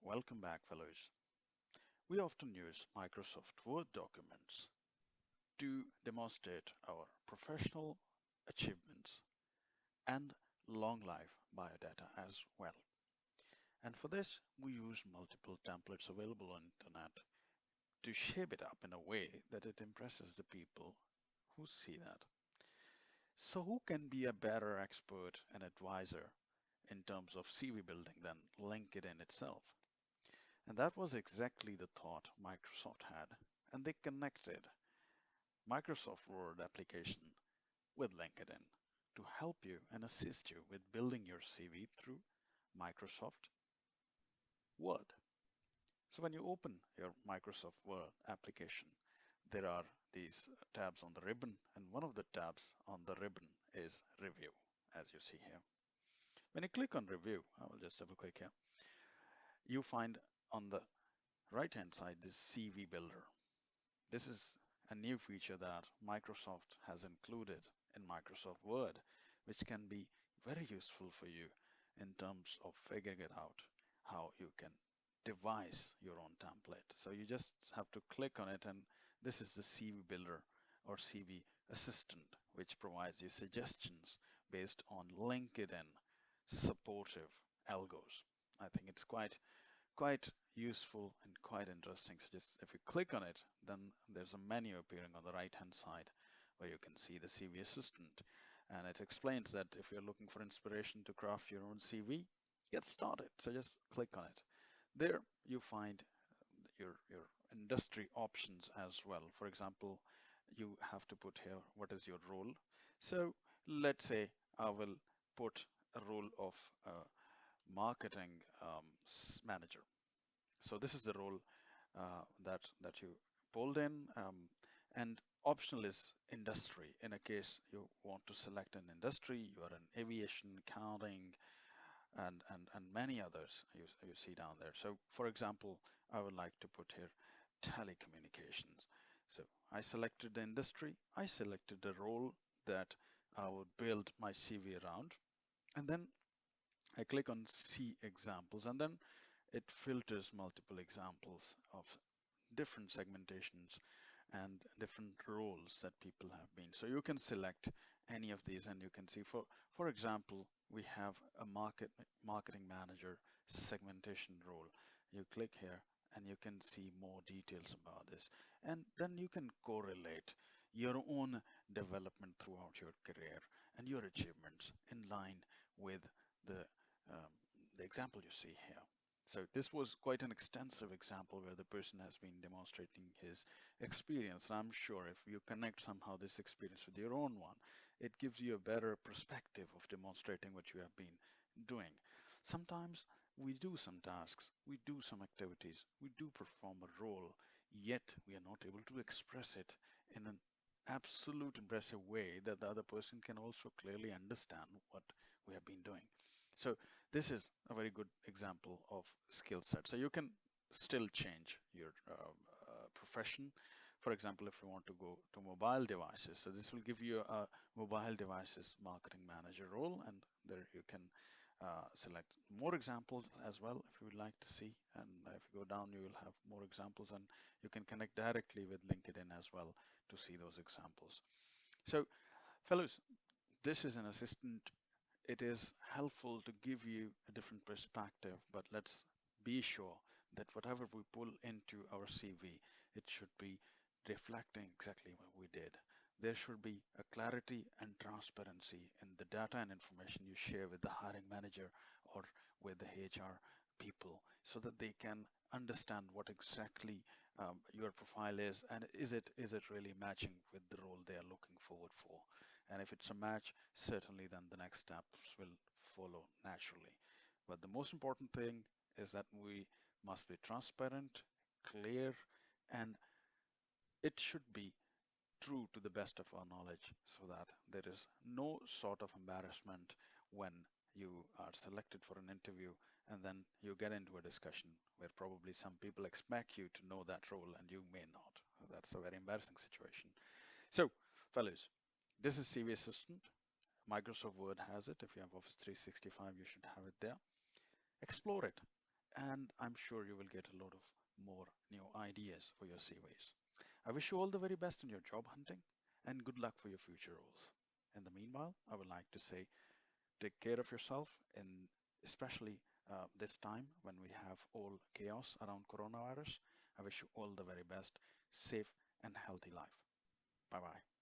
Welcome back, fellows. We often use Microsoft Word documents to demonstrate our professional achievements and long life biodata as well. And for this, we use multiple templates available on internet to shape it up in a way that it impresses the people who see that. So who can be a better expert and advisor in terms of CV building than LinkedIn itself? And that was exactly the thought Microsoft had, and they connected Microsoft Word application with LinkedIn to help you and assist you with building your CV through Microsoft Word. So when you open your Microsoft Word application, there are these tabs on the ribbon, and one of the tabs on the ribbon is Review, as you see here. When you click on Review, I will just double click here, you find on the right hand side this CV Builder. This is a new feature that Microsoft has included in Microsoft Word, which can be very useful for you in terms of figuring it out how you can devise your own template. So you just have to click on it, and this is the CV Builder or CV Assistant, which provides you suggestions based on LinkedIn supportive algos. I think it's quite useful and quite interesting. So just if you click on it, then there's a menu appearing on the right hand side where you can see the CV assistant. And it explains that if you're looking for inspiration to craft your own CV, get started. So just click on it. There you find your industry options as well. For example, you have to put here what is your role. So let's say I will put a role of marketing manager. So this is the role that you pulled in, and optional is industry. In a case you want to select an industry, you are in aviation, accounting, and many others you see down there. So for example, I would like to put here telecommunications. So I selected the industry, I selected the role that I would build my CV around, and then I click on see examples, and then it filters multiple examples of different segmentations and different roles that people have been. So you can select any of these, and you can see for example, we have a marketing manager segmentation role. You click here and you can see more details about this. And then you can correlate your own development throughout your career and your achievements in line with the um, the example you see here. So this was quite an extensive example where the person has been demonstrating his experience. I'm sure if you connect somehow this experience with your own one, it gives you a better perspective of demonstrating what you have been doing. Sometimes we do some tasks, we do some activities, we do perform a role, yet we are not able to express it in an absolute impressive way that the other person can also clearly understand what we have been doing. So this is a very good example of skill set. So you can still change your profession. For example, if you want to go to mobile devices, so this will give you a mobile devices marketing manager role, and there you can select more examples as well if you would like to see. And if you go down, you will have more examples, and you can connect directly with LinkedIn as well to see those examples. So, fellows, this is an assistant. It is helpful to give you a different perspective, but let's be sure that whatever we pull into our CV, it should be reflecting exactly what we did. There should be a clarity and transparency in the data and information you share with the hiring manager or with the HR people so that they can understand what exactly your profile is, and is it really matching with the role they are looking forward for. And if it's a match, certainly then the next steps will follow naturally. But the most important thing is that we must be transparent, clear, and it should be true to the best of our knowledge so that there is no sort of embarrassment when you are selected for an interview and then you get into a discussion where probably some people expect you to know that role and you may not. That's a very embarrassing situation. So, fellows, this is CV Assistant. Microsoft Word has it. If you have Office 365, you should have it there. Explore it and I'm sure you will get a lot of more new ideas for your CVs. I wish you all the very best in your job hunting and good luck for your future roles. In the meanwhile, I would like to say take care of yourself, and especially this time when we have all chaos around coronavirus. I wish you all the very best, safe and healthy life. Bye bye.